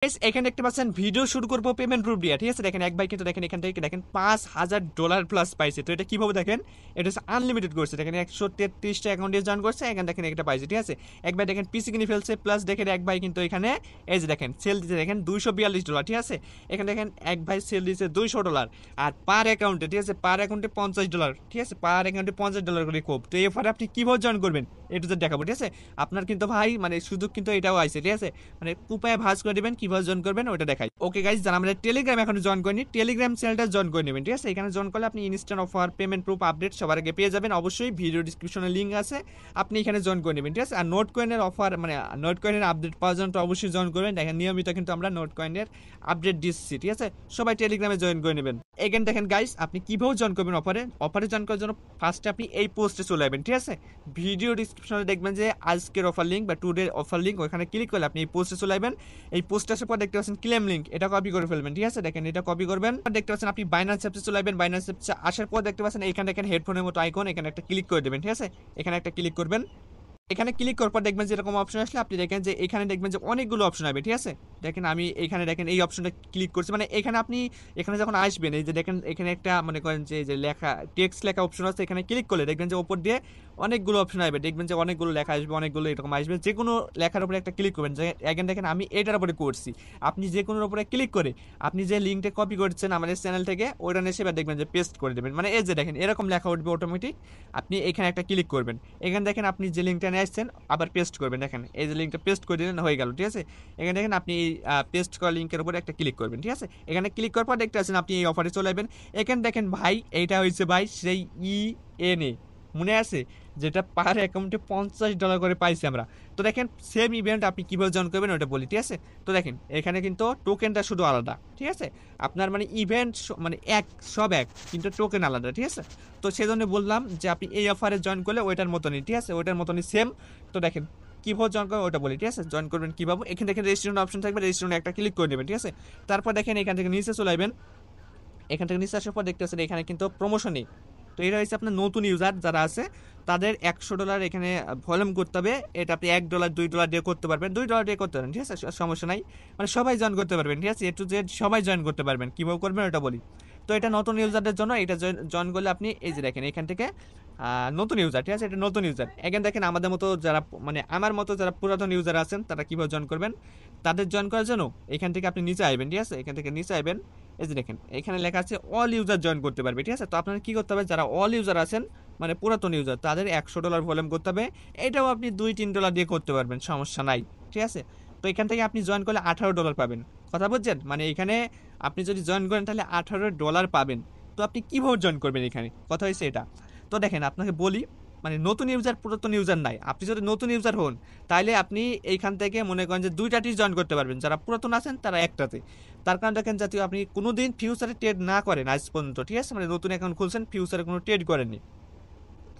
এখানে দেখতে পাচ্ছেন ভিডিও শুরু করবো পেমেন্ট প্রুফ দিয়ে, ঠিক আছে। দেখেন এক ভাই কিন্তু দেখেন এখান থেকে দেখেন $5000 প্লাস পাইছে। তো এটা কিভাবে দেখেন, এটা হচ্ছে আনলিমিটেড করছে। দেখেন 133টা অ্যাকাউন্টে জয়েন করছে, এখানে দেখেন এটা পাইছে, ঠিক আছে। এক ভাই দেখেন পিসি কিনে ফেলছে, প্লাস দেখেন এক ভাই কিন্তু এখানে এই যে দেখেন সেল দিচ্ছে দেখেন $242, ঠিক আছে। এখানে দেখেন এক ভাই সেল দিচ্ছে $200 আর পার অ্যাকাউন্টে, ঠিক আছে, পার অ্যাকাউন্টে $50, ঠিক আছে, পার অ্যাকাউন্টে $50 করে খুব। তো এরপরে আপনি কিভাবে জয়েন করবেন এটা তো দেখাবো, ঠিক আছে। আপনার কিন্তু ভাই মানে সুযোগ কিন্তু এটাও আছে, ঠিক আছে। মানে উপায় ভাঁজ করে দিবেন, কিভাবে জয়েন করবেন ওটা দেখাই। ওকে গাইজ, যারা আমাদের টেলিগ্রাম এখন জয়েন করেনি, টেলিগ্রাম চ্যানেলটা জয়েন করে নেবেন, ঠিক আছে। এখানে জয়েন করলে আপনি instant offer, payment proof, update সবার আগে পেয়ে যাবেন। অবশ্যই ভিডিও ডিসক্রিপশনে লিঙ্ক আছে, আপনি এখানে জয়েন করে নেবেন, ঠিক আছে। আর নোট কয়েনের অফার মানে নোট কয়েনের আপডেট পাওয়ার জন্য তো অবশ্যই জয়েন করবেন। দেখেন নিয়মিত কিন্তু আমরা নোট কয়েনের আপডেট দিচ্ছি, ঠিক আছে। সবাই টেলিগ্রামে জয়েন করে নেবেন। এখানে দেখেন গাইজ, আপনি কিভাবে জয়েন করবেন অফারে জয়েন করার জন্য ফার্স্টে আপনি এই পোস্টে চলে যাবেন, ঠিক আছে। ভিডিও ডিসক্রিপশনে দেখবেন যে আজকের অফার লিঙ্ক বা টুডে অফার লিঙ্ক, ওখানে ক্লিক করলে আপনি এই পোস্টে চলে যাবেন। এই পোস্টে আসার পর দেখতে পাচ্ছেন ক্লেম লিঙ্ক, এটা কপি করে ফেলবেন, ঠিক আছে। দেখেন এটা কপি করবেন, দেখতে পাচ্ছেন আপনি বাইন্যান্স অ্যাপসে চলে যাবেন। বাইন্যান্স অ্যাপসে আসার পর দেখতে পাচ্ছেন এখানে দেখেন হেডফোনের মতো আইকন, এখানে একটা ক্লিক করে দেবেন, ঠিক আছে। এখানে একটা ক্লিক করবেন। এখানে ক্লিক করার পর দেখবেন যে এরকম অপশন আসলে আপনি দেখেন যে এখানে দেখবেন যে অনেকগুলো অপশন আসবে, ঠিক আছে। দেখেন আমি এখানে দেখেন এই অপশনটা ক্লিক করছি, মানে এখানে আপনি এখানে যখন আসবেন এই যে দেখেন এখানে একটা মনে করেন যে লেখা টেক্সট লেখা অপশন আছে, এখানে ক্লিক করলে দেখবেন যে ওপর দিয়ে অনেকগুলো অপশন আসবে। দেখবেন যে অনেকগুলো লেখা আসবে, অনেকগুলো এরকম আসবে। যে কোনো লেখার উপরে একটা ক্লিক করবেন। যে এখানে দেখেন আমি এটার উপরে করছি, আপনি যে কোনোর উপরে ক্লিক করে আপনি যে লিঙ্কটা কপি করছেন আমাদের চ্যানেল থেকে ওইটা এসে দেখবেন যে পেস্ট করে দেবেন। মানে এই যে দেখেন এরকম লেখা উঠবে অটোমেটিক, আপনি এখানে একটা ক্লিক করবেন। এখানে দেখেন আপনি যে লিঙ্কটা নিয়ে আসছেন আবার পেস্ট করবেন। দেখেন এই যে লিঙ্কটা পেস্ট করে দিলেন, হয়ে গেল, ঠিক আছে। এখানে দেখেন আপনি পেস্ট করা লিঙ্কের উপরে একটা ক্লিক করবেন, ঠিক আছে। এখানে ক্লিক করার পর দেখতে পাচ্ছেন আপনি এই অফারে চলে যাবেন। এখানে দেখেন ভাই এইটা হয়েছে ভাই সেই ENA, মনে আছে, যেটা পার অ্যাকাউন্টে $50 করে পাইছি আমরা। তো দেখেন সেম ইভেন্ট আপনি কীভাবে জয়েন করবেন ওটা বলি, ঠিক আছে। তো দেখেন এখানে কিন্তু টোকেনটা শুধু আলাদা, ঠিক আছে। আপনার মানে ইভেন্ট মানে সব এক, কিন্তু টোকেন আলাদা, ঠিক আছে। তো সেজন্য বললাম যে আপনি এই অফারে জয়েন করলে ওইটার মতনই, ঠিক আছে, ওইটার মতনই সেম। তো দেখেন কীভাবে জয়েন করবেন ওটা বলি, ঠিক আছে। জয়েন করবেন কীভাবে, এখানে দেখেন রেজিস্ট্রেশন অপশন থাকবে, রেজিস্ট্রেশনে একটা ক্লিক করে নেবেন, ঠিক আছে। তারপর দেখেন এখান থেকে নিচে চলে আসবেন। এখান থেকে নিচে আসার পর দেখতে পাচ্ছেন এখানে কিন্তু প্রমোশনই। তো এটা হচ্ছে আপনার নতুন ইউজার যারা আছে তাদের $100 এখানে ভলিউম করতে হবে। এটা আপনি $1 $2 দিয়ে করতে পারবেন, $2 দিয়ে করতে পারবেন, ঠিক আছে, সমস্যা নাই। মানে সবাই জয়েন করতে পারবেন, ঠিক আছে, A to Z সবাই জয়েন করতে পারবেন। কীভাবে করবেন ওটা বলি। তো এটা নতুন ইউজারদের জন্য, এটা জয়েন করলে আপনি এই যে দেখেন এখান থেকে নতুন ইউজার, ঠিক আছে, এটা নতুন ইউজার। এখানে দেখেন আমাদের মতো যারা মানে আমার মতো যারা পুরাতন ইউজার আছেন তারা কীভাবে জয়েন করবেন, তাদের জয়েন করার জন্য এখান থেকে আপনি নিচে আসবেন, ঠিক আছে। এখান থেকে নিচে আসবেন, এই যে দেখেন এখানে লেখা আছে অল ইউজার জয়েন করতে পারবে, ঠিক আছে। তো আপনারা কী করতে হবে, যারা অল ইউজার আছেন মানে পুরাতন ইউজার তাদের $100 ভলিউম করতে হবে। এটাও আপনি $2-3 দিয়ে করতে পারবেন, সমস্যা নাই, ঠিক আছে। তো এখান থেকে আপনি জয়েন করলে $18 পাবেন, কথা বুঝছেন। মানে এখানে আপনি যদি জয়েন করেন তাহলে $18 পাবেন। তো আপনি কীভাবে জয়েন করবেন এখানে, কথা হয়েছে এটা। তো দেখেন আপনাকে বলি, মানে নতুন ইউজার পুরাতন ইউজার নাই। আপনি যদি নতুন ইউজার হন তাহলে আপনি এইখান থেকে মনে করেন যে 2টাতেই জয়েন করতে পারবেন, যারা পুরাতন আছেন তারা একটাতে। তার কারণ দেখেন জাতীয় আপনি কোনো দিন ফিউচারে ট্রেড না করেন আজ পর্যন্ত, ঠিক আছে, মানে নতুন অ্যাকাউন্ট খুলছেন ফিউচারে কোনো ট্রেড করেননি,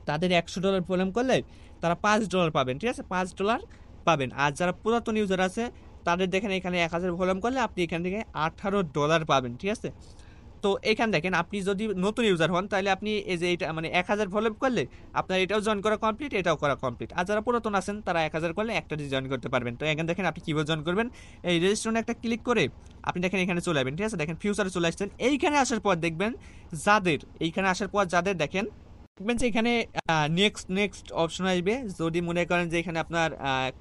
তাদের $100 ভলিউম করলে তারা $5 পাবেন, ঠিক আছে, $5 পাবেন। আর যারা পুরাতন ইউজার আছে তাদের দেখেন এখানে 1000 ভলিউম করলে আপনি এখান থেকে $18 পাবেন, ঠিক আছে। তো এখানে দেখেন আপনি যদি নতুন ইউজার হন তাহলে আপনি এই যে এটা মানে 1000 ভলিউম করলে আপনার এটাও জয়েন করা কমপ্লিট, এটাও করা কমপ্লিট। আর যারা পুরাতন আছেন তারা 1000 করলে একটা জয়েন করতে পারবেন। তো এখানে দেখেন আপনি কীভাবে জয়েন করবেন, এই রেজিস্ট্রেশনে একটা ক্লিক করে আপনি দেখেন এখানে চলে যাবেন, ঠিক আছে। দেখেন ফিউচারে চলে আসছেন, এইখানে আসার পর দেখবেন এইখানে আসার পর যাদের দেখেন যে এখানে নেক্সট অপশন আসবে। যদি মনে করেন যে এখানে আপনার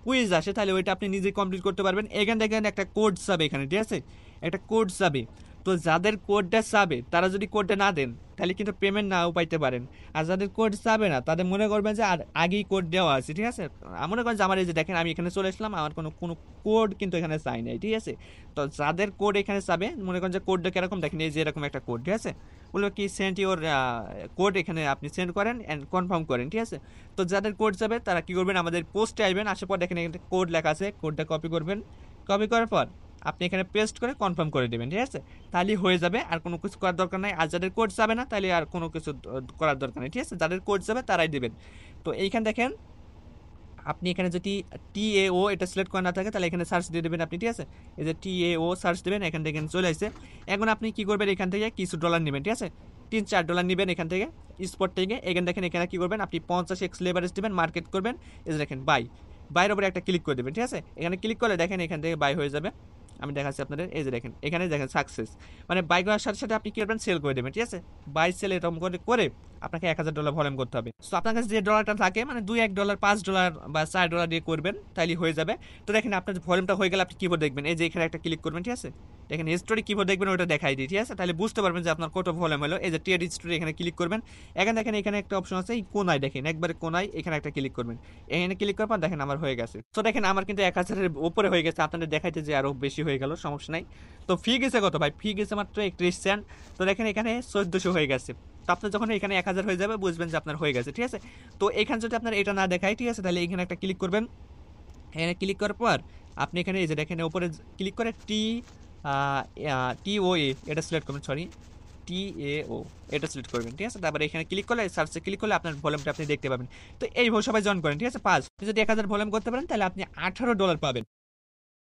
কুইজ আসে তাহলে ওইটা আপনি নিজে কমপ্লিট করতে পারবেন। এখানে দেখেন একটা কোড যাবে, এখানে ঠিক আছে, একটা কোড যাবে। তো যাদের কোডটা চাবে তারা যদি কোডটা না দেন তাহলে কিন্তু পেমেন্ট নাও পাইতে পারেন। আর যাদের কোড চাবে না তাদের মনে করবেন যে আর আগেই কোড দেওয়া আছে, ঠিক আছে। মনে করেন যে আমার এই যে দেখেন আমি এখানে চলে আসলাম, আমার কোনো কোড কিন্তু এখানে চাই নাই, ঠিক আছে। তো যাদের কোড এখানে চাবে মনে করেন যে কোডটা কিরকম দেখেন, এই যে এরকম একটা কোড, ঠিক আছে, বললো কি সেন্ড ইওর কোড, এখানে আপনি সেন্ড করেন অ্যান্ড কনফার্ম করেন, ঠিক আছে। তো যাদের কোড যাবে তারা কী করবেন, আমাদের পোস্টে আসবেন, আসার পর দেখেন এখানে কোড লেখা আছে, কোডটা কপি করবেন। কপি করার পর আপনি এখানে পেস্ট করে কনফার্ম করে দেবেন, ঠিক আছে, তাহলেই হয়ে যাবে। আর কোনো কিছু করার দরকার নাই। আর যাদের কোড যাবে না তাহলে আর কোনো কিছু করার দরকার নেই, ঠিক আছে, যাদের কোড যাবে তারাই দেবেন। তো এইখানে দেখেন আপনি এখানে যদি TAO এটা সিলেক্ট করা না থাকে তাহলে এখানে সার্চ দিয়ে দেবেন আপনি, ঠিক আছে। এই যে TAO সার্চ দেবেন, এখান থেকে চলে আসছে। এখন আপনি কি করবেন, এখান থেকে কিছু ডলার নেবেন, ঠিক আছে, $3-4 নেবেন এখান থেকে স্পট থেকে। এখানে দেখেন এখানে কি করবেন, আপনি 50x লেভারেজ দেবেন, মার্কেট করবেন। এই যে দেখেন বাইয়ের উপরে একটা ক্লিক করে দেবেন, ঠিক আছে। এখানে ক্লিক করলে দেখেন এখান থেকে বাই হয়ে যাবে। আমি দেখাচ্ছি আপনাদের, এই যে দেখেন এখানে দেখেন সাকসেস, মানে বাই করার সাথে সাথে আপনি কি করবেন, সেল করে দেবেন, ঠিক আছে। বাই সেল এরকম করে করে আপনাকে $1000 ভলিউম করতে হবে। সো আপনার কাছে যে ডলারটা থাকে, মানে $2 $1 $5 বা $4 দিয়ে করবেন, তাইলে হয়ে যাবে। তো দেখেন আপনার ভলিউমটা হয়ে গেলে আপনি কিবোর্ড দেখবেন, এই যে এখানে একটা ক্লিক করবেন, ঠিক আছে। দেখেন হিস্টোরি কিবোর্ড দেখবেন, ওটা দেখাই দিই, ঠিক আছে। তাহলে বুঝতে পারবেন যে আপনার কত ভলিউম হলো। এই যে টিয়ার হিস্টোরি এখানে ক্লিক করবেন, এখানে দেখেন এখানে একটা অপশন আছে, এই কোনায় দেখেন একবারে কোনায় এখানে একটা ক্লিক করবেন, এখানে ক্লিক করার পর দেখেন আমার হয়ে গেছে। তো দেখেন আমার কিন্তু 1000-এর উপরে হয়ে গেছে, আপনাদের দেখাইতে যে আরো বেশি হয়ে গেল, সমস্যা নাই। তো ফি গেছে কত ভাই, ফি গেছে মাত্র 31 সেন্ট। তো দেখেন এখানে 1400 হয়ে গেছে। তো আপনার যখন এখানে 1000 হয়ে যাবে বুঝবেন যে আপনার হয়ে গেছে, ঠিক আছে। তো এখানে যদি আপনার এটা না দেখায়, ঠিক আছে, তাহলে এখানে একটা ক্লিক করবেন, এখানে ক্লিক করার পর আপনি এখানে এই যে দেখেন উপরে ক্লিক করে TOA এটা সিলেক্ট করবেন, সরি TAO এটা সিলেক্ট করবেন, ঠিক আছে। তারপরে এখানে ক্লিক করলে সার্চে ক্লিক করলে আপনার ভলিউমটা আপনি দেখতে পাবেন। তো এইভাবে সবাই জয়েন করেন, ঠিক আছে। 5 যদি 1000 ভলিউম করতে পারেন তাহলে আপনি $18 পাবেন।